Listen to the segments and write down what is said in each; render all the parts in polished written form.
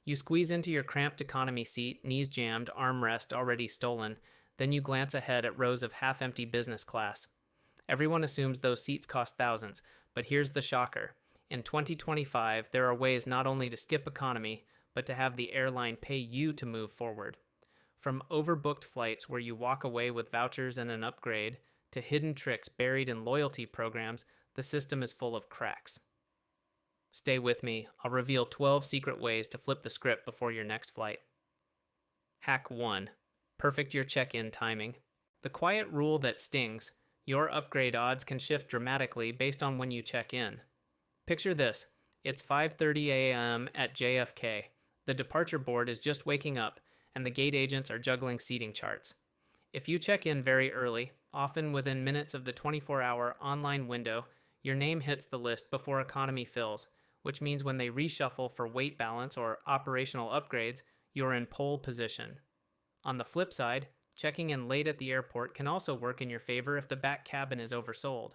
You squeeze into your cramped economy seat, knees jammed, armrest already stolen, then you glance ahead at rows of half-empty business class. Everyone assumes those seats cost thousands, but here's the shocker. In 2025, there are ways not only to skip economy, but to have the airline pay you to move forward. From overbooked flights where you walk away with vouchers and an upgrade, to hidden tricks buried in loyalty programs, the system is full of cracks. Stay with me. I'll reveal 12 secret ways to flip the script before your next flight. Hack 1. Perfect your check-in timing. The quiet rule that stings: your upgrade odds can shift dramatically based on when you check in. Picture this. It's 5:30 a.m. at JFK. The departure board is just waking up, and the gate agents are juggling seating charts. If you check in very early, often within minutes of the 24-hour online window, your name hits the list before economy fills, which means when they reshuffle for weight balance or operational upgrades, you're in pole position. On the flip side, checking in late at the airport can also work in your favor if the back cabin is oversold.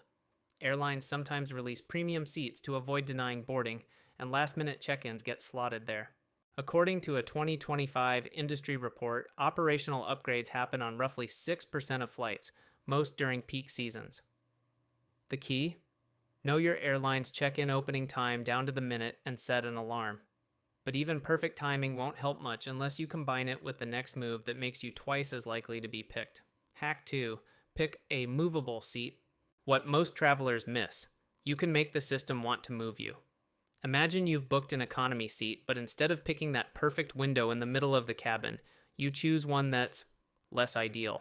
Airlines sometimes release premium seats to avoid denying boarding, and last-minute check-ins get slotted there. According to a 2025 industry report, operational upgrades happen on roughly 6% of flights, most during peak seasons. The key? Know your airline's check-in opening time down to the minute and set an alarm. But even perfect timing won't help much unless you combine it with the next move that makes you twice as likely to be picked. Hack 2. Pick a movable seat. What most travelers miss: you can make the system want to move you. Imagine you've booked an economy seat, but instead of picking that perfect window in the middle of the cabin, you choose one that's less ideal.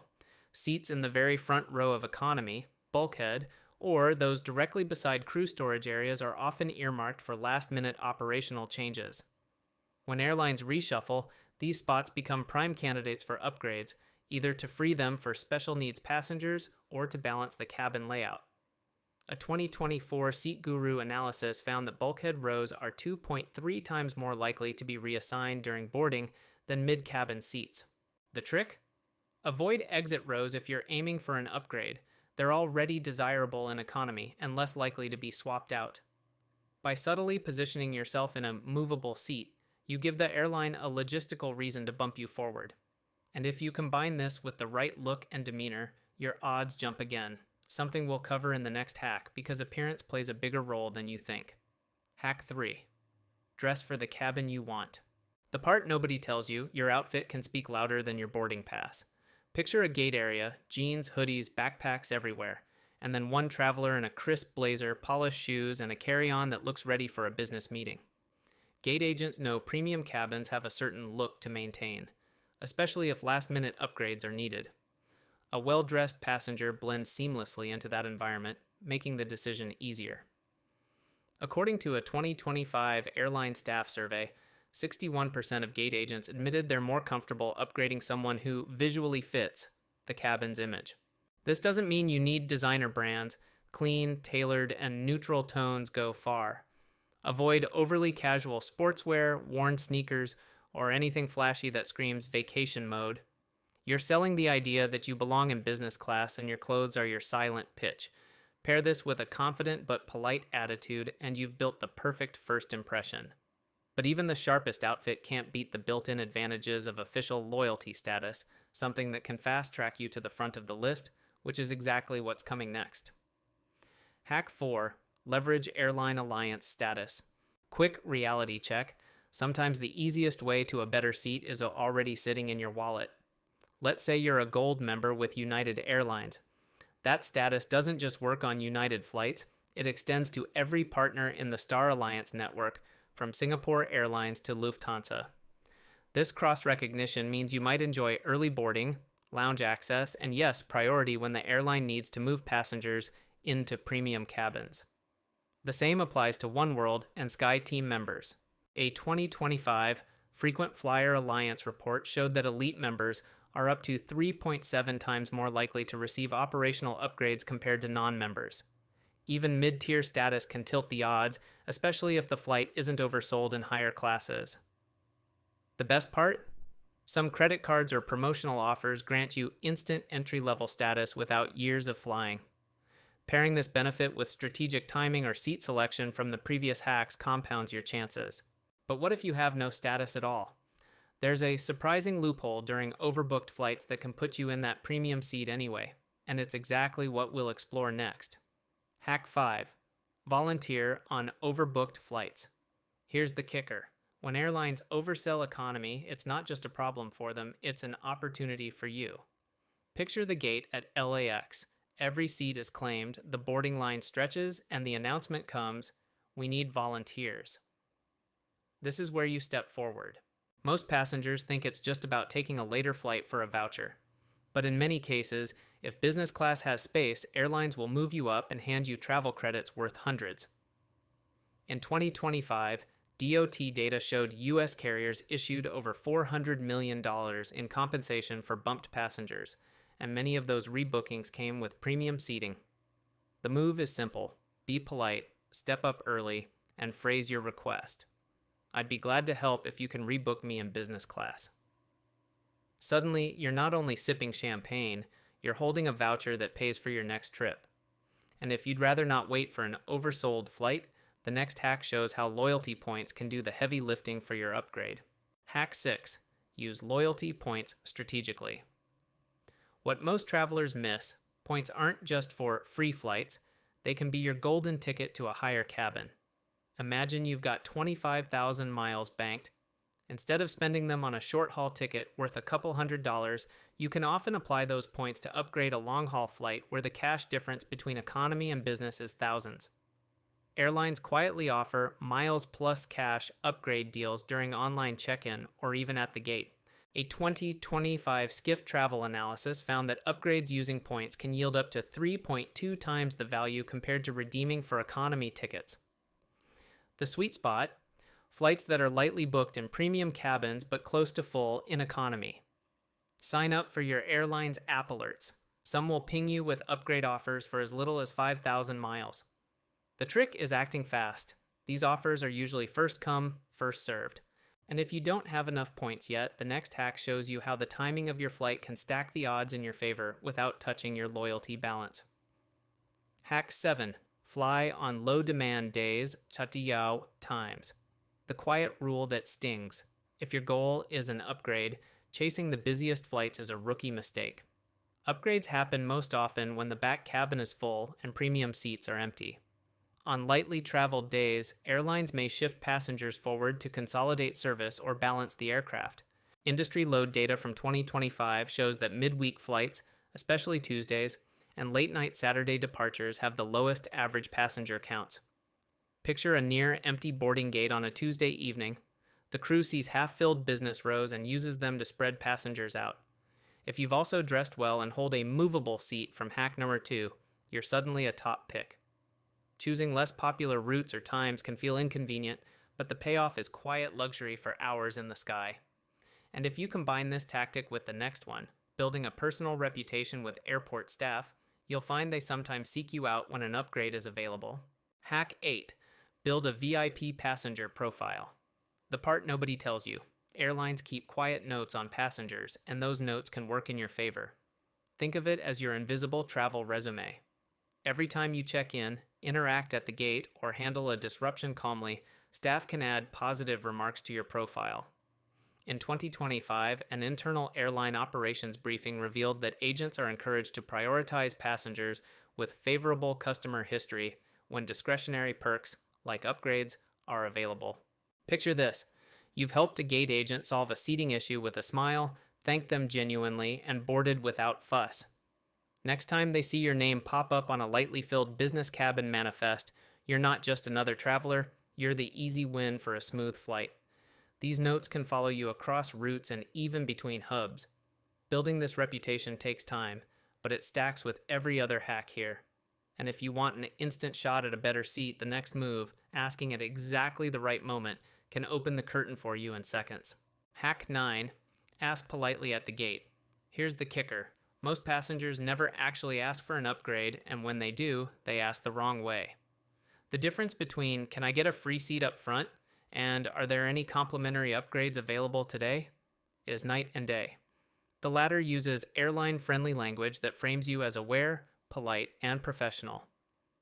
Seats in the very front row of economy, bulkhead, or those directly beside crew storage areas are often earmarked for last-minute operational changes. When airlines reshuffle, these spots become prime candidates for upgrades, either to free them for special needs passengers or to balance the cabin layout. A 2024 Seat Guru analysis found that bulkhead rows are 2.3 times more likely to be reassigned during boarding than mid-cabin seats. The trick? Avoid exit rows if you're aiming for an upgrade. They're already desirable in economy and less likely to be swapped out. By subtly positioning yourself in a movable seat, you give the airline a logistical reason to bump you forward. And if you combine this with the right look and demeanor, your odds jump again. Something we'll cover in the next hack because appearance plays a bigger role than you think. Hack 3. Dress for the cabin you want. The part nobody tells you: your outfit can speak louder than your boarding pass. Picture a gate area, jeans, hoodies, backpacks everywhere, and then one traveler in a crisp blazer, polished shoes, and a carry-on that looks ready for a business meeting. Gate agents know premium cabins have a certain look to maintain, especially if last-minute upgrades are needed. A well-dressed passenger blends seamlessly into that environment, making the decision easier. According to a 2025 airline staff survey, 61% of gate agents admitted they're more comfortable upgrading someone who visually fits the cabin's image. This doesn't mean you need designer brands. Clean, tailored, and neutral tones go far. Avoid overly casual sportswear, worn sneakers, or anything flashy that screams vacation mode. You're selling the idea that you belong in business class and your clothes are your silent pitch. Pair this with a confident but polite attitude and you've built the perfect first impression. But even the sharpest outfit can't beat the built-in advantages of official loyalty status, something that can fast-track you to the front of the list, which is exactly what's coming next. Hack 4. Leverage airline alliance status. Quick reality check. Sometimes the easiest way to a better seat is already sitting in your wallet. Let's say you're a gold member with United Airlines. That status doesn't just work on United flights, it extends to every partner in the Star Alliance network, from Singapore Airlines to Lufthansa. This cross-recognition means you might enjoy early boarding, lounge access, and yes, priority when the airline needs to move passengers into premium cabins. The same applies to oneworld and SkyTeam members. A 2025 Frequent Flyer Alliance report showed that elite members are up to 3.7 times more likely to receive operational upgrades compared to non-members. Even mid-tier status can tilt the odds, especially if the flight isn't oversold in higher classes. The best part? Some credit cards or promotional offers grant you instant entry-level status without years of flying. Pairing this benefit with strategic timing or seat selection from the previous hacks compounds your chances. But what if you have no status at all? There's a surprising loophole during overbooked flights that can put you in that premium seat anyway, and it's exactly what we'll explore next. Hack 5. Volunteer on overbooked flights. Here's the kicker. When airlines oversell economy, it's not just a problem for them, it's an opportunity for you. Picture the gate at LAX. Every seat is claimed, the boarding line stretches, and the announcement comes, "We need volunteers." This is where you step forward. Most passengers think it's just about taking a later flight for a voucher. But in many cases, if business class has space, airlines will move you up and hand you travel credits worth hundreds. In 2025, DOT data showed U.S. carriers issued over $400 million in compensation for bumped passengers, and many of those rebookings came with premium seating. The move is simple. Be polite, step up early, and phrase your request. I'd be glad to help if you can rebook me in business class. Suddenly, you're not only sipping champagne, you're holding a voucher that pays for your next trip. And if you'd rather not wait for an oversold flight, the next hack shows how loyalty points can do the heavy lifting for your upgrade. Hack 6. Use loyalty points strategically. What most travelers miss, points aren't just for free flights, they can be your golden ticket to a higher cabin. Imagine you've got 25,000 miles banked. Instead of spending them on a short-haul ticket worth a couple $100s, you can often apply those points to upgrade a long-haul flight where the cash difference between economy and business is thousands. Airlines quietly offer miles plus cash upgrade deals during online check-in or even at the gate. A 2025 Skift travel analysis found that upgrades using points can yield up to 3.2 times the value compared to redeeming for economy tickets. The sweet spot? Flights that are lightly booked in premium cabins but close to full in economy. Sign up for your airline's app alerts. Some will ping you with upgrade offers for as little as 5,000 miles. The trick is acting fast. These offers are usually first come, first served. And if you don't have enough points yet, the next hack shows you how the timing of your flight can stack the odds in your favor without touching your loyalty balance. Hack 7. Fly on low demand days, chatiyao times. The quiet rule that stings. If your goal is an upgrade, chasing the busiest flights is a rookie mistake. Upgrades happen most often when the back cabin is full and premium seats are empty. On lightly traveled days, airlines may shift passengers forward to consolidate service or balance the aircraft. Industry load data from 2025 shows that midweek flights, especially Tuesdays, and late-night Saturday departures have the lowest average passenger counts. Picture a near-empty boarding gate on a Tuesday evening. The crew sees half-filled business rows and uses them to spread passengers out. If you've also dressed well and hold a movable seat from hack number 2, you're suddenly a top pick. Choosing less popular routes or times can feel inconvenient, but the payoff is quiet luxury for hours in the sky. And if you combine this tactic with the next one, building a personal reputation with airport staff, you'll find they sometimes seek you out when an upgrade is available. Hack 8. Build a VIP passenger profile. The part nobody tells you. Airlines keep quiet notes on passengers, and those notes can work in your favor. Think of it as your invisible travel resume. Every time you check in, interact at the gate, or handle a disruption calmly, staff can add positive remarks to your profile. In 2025, an internal airline operations briefing revealed that agents are encouraged to prioritize passengers with favorable customer history when discretionary perks, like upgrades, are available. Picture this. You've helped a gate agent solve a seating issue with a smile, thanked them genuinely, and boarded without fuss. Next time they see your name pop up on a lightly filled business cabin manifest, you're not just another traveler, you're the easy win for a smooth flight. These notes can follow you across routes and even between hubs. Building this reputation takes time, but it stacks with every other hack here. And if you want an instant shot at a better seat, the next move, asking at exactly the right moment, can open the curtain for you in seconds. Hack 9. Ask politely at the gate. Here's the kicker. Most passengers never actually ask for an upgrade, and when they do, they ask the wrong way. The difference between "can I get a free seat up front" and "are there any complimentary upgrades available today?" is night and day. The latter uses airline-friendly language that frames you as aware, polite, and professional.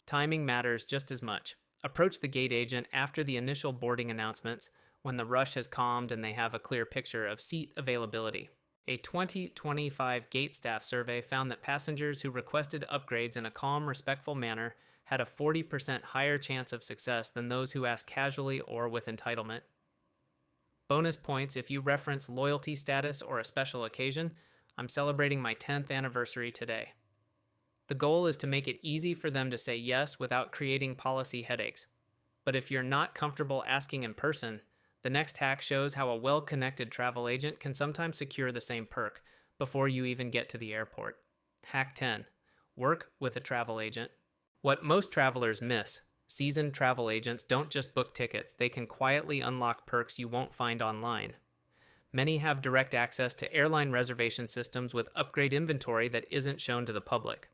Timing matters just as much. Approach the gate agent after the initial boarding announcements when the rush has calmed and they have a clear picture of seat availability. A 2025 gate staff survey found that passengers who requested upgrades in a calm, respectful manner had a 40% higher chance of success than those who asked casually or with entitlement. Bonus points if you reference loyalty status or a special occasion. I'm celebrating my 10th anniversary today. The goal is to make it easy for them to say yes without creating policy headaches. But if you're not comfortable asking in person, the next hack shows how a well-connected travel agent can sometimes secure the same perk before you even get to the airport. Hack 10. Work with a travel agent. What most travelers miss: seasoned travel agents don't just book tickets, they can quietly unlock perks you won't find online. Many have direct access to airline reservation systems with upgrade inventory that isn't shown to the public.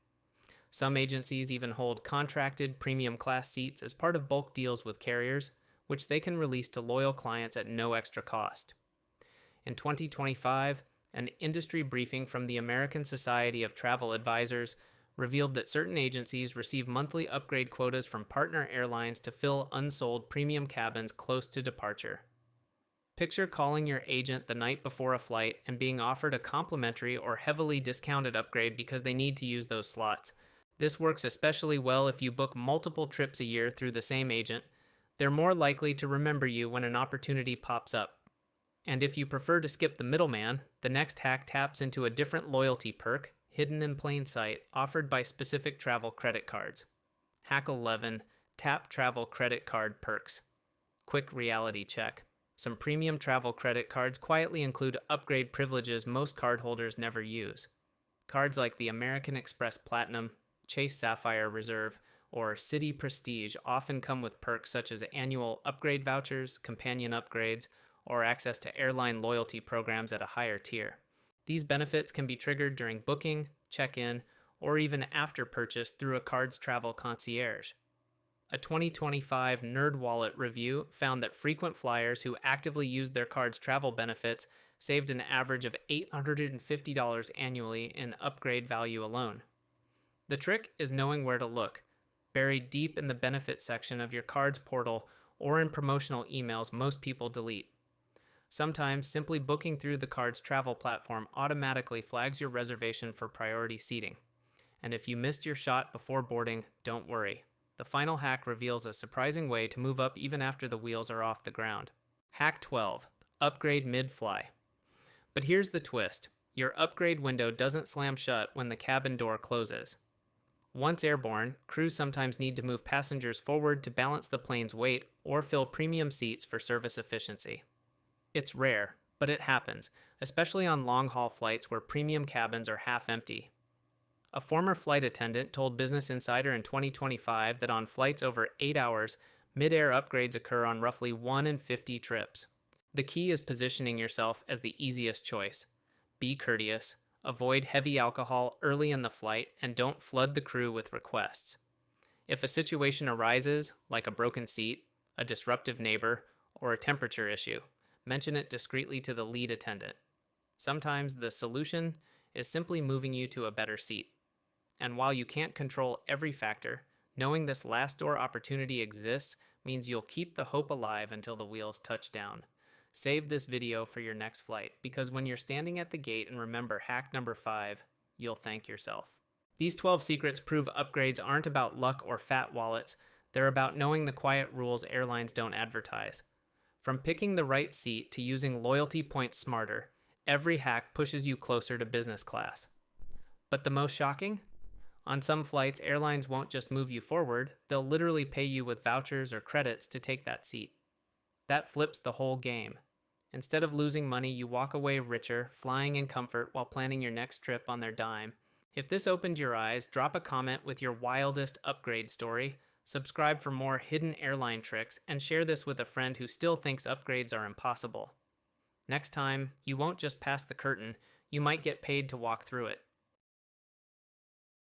Some agencies even hold contracted premium class seats as part of bulk deals with carriers, which they can release to loyal clients at no extra cost. In 2025, an industry briefing from the American Society of Travel Advisors revealed that certain agencies receive monthly upgrade quotas from partner airlines to fill unsold premium cabins close to departure. Picture calling your agent the night before a flight and being offered a complimentary or heavily discounted upgrade because they need to use those slots. This works especially well if you book multiple trips a year through the same agent. They're more likely to remember you when an opportunity pops up. And if you prefer to skip the middleman, the next hack taps into a different loyalty perk, hidden in plain sight, offered by specific travel credit cards. Hack 11. Tap travel credit card perks. Quick reality check. Some premium travel credit cards quietly include upgrade privileges most cardholders never use. Cards like the American Express Platinum, Chase Sapphire Reserve, or Citi Prestige often come with perks such as annual upgrade vouchers, companion upgrades, or access to airline loyalty programs at a higher tier. These benefits can be triggered during booking, check-in, or even after purchase through a card's travel concierge. A 2025 NerdWallet review found that frequent flyers who actively used their card's travel benefits saved an average of $850 annually in upgrade value alone. The trick is knowing where to look, buried deep in the benefits section of your card's portal or in promotional emails most people delete. Sometimes simply booking through the card's travel platform automatically flags your reservation for priority seating. And if you missed your shot before boarding, don't worry. The final hack reveals a surprising way to move up even after the wheels are off the ground. Hack 12. Upgrade midfly. But here's the twist. Your upgrade window doesn't slam shut when the cabin door closes. Once airborne, crews sometimes need to move passengers forward to balance the plane's weight or fill premium seats for service efficiency. It's rare, but it happens, especially on long-haul flights where premium cabins are half empty. A former flight attendant told Business Insider in 2025 that on flights over 8 hours, mid-air upgrades occur on roughly 1 in 50 trips. The key is positioning yourself as the easiest choice. Be courteous, avoid heavy alcohol early in the flight, and don't flood the crew with requests. If a situation arises, like a broken seat, a disruptive neighbor, or a temperature issue, mention it discreetly to the lead attendant. Sometimes the solution is simply moving you to a better seat. And while you can't control every factor, knowing this last door opportunity exists means you'll keep the hope alive until the wheels touch down. Save this video for your next flight, because when you're standing at the gate and remember hack number 5, you'll thank yourself. These 12 secrets prove upgrades aren't about luck or fat wallets. They're about knowing the quiet rules airlines don't advertise. From picking the right seat to using loyalty points smarter, every hack pushes you closer to business class. But the most shocking? On some flights, airlines won't just move you forward, they'll literally pay you with vouchers or credits to take that seat. That flips the whole game. Instead of losing money, you walk away richer, flying in comfort while planning your next trip on their dime. If this opened your eyes, drop a comment with your wildest upgrade story, subscribe for more hidden airline tricks, and share this with a friend who still thinks upgrades are impossible. Next time, you won't just pass the curtain, you might get paid to walk through it.